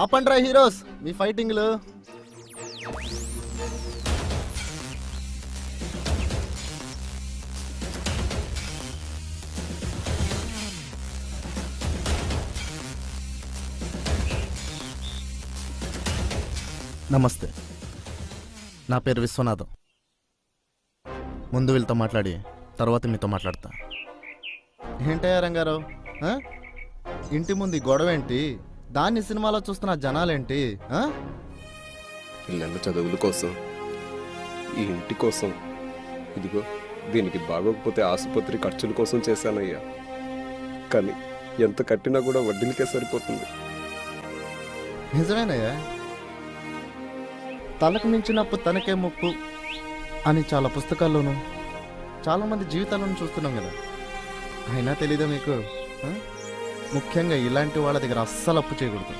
ఆపండ్రా హీరోస్ మీ ఫైటింగ్లు. నమస్తే, నా పేరు విశ్వనాథం. ముందు వీళ్ళతో మాట్లాడి తర్వాత మీతో మాట్లాడతా. ఏంటయ్యా రంగారావు, ఇంటి ముందు ఈ గొడవ ఏంటి? దాన్ని సినిమాలో చూస్తున్న జనాలేంటి? పిల్లల చదువుల కోసం, ఈ ఇంటి కోసం, ఇదిగో దీనికి బాగోకపోతే ఆసుపత్రి ఖర్చుల కోసం చేశానయ్యా. కానీ ఎంత కట్టినా కూడా వడ్డీలకే సరిపోతుంది. నిజమేనయ్యా, తలకు మించినప్పు తనకే ముప్పు అని చాలా పుస్తకాల్లోనూ చాలామంది జీవితాలను చూస్తున్నాం కదా. అయినా తెలీదా మీకు? ముఖ్యంగా ఇలాంటి వాళ్ళ దగ్గర అస్సలు అప్పు చేయకూడదు.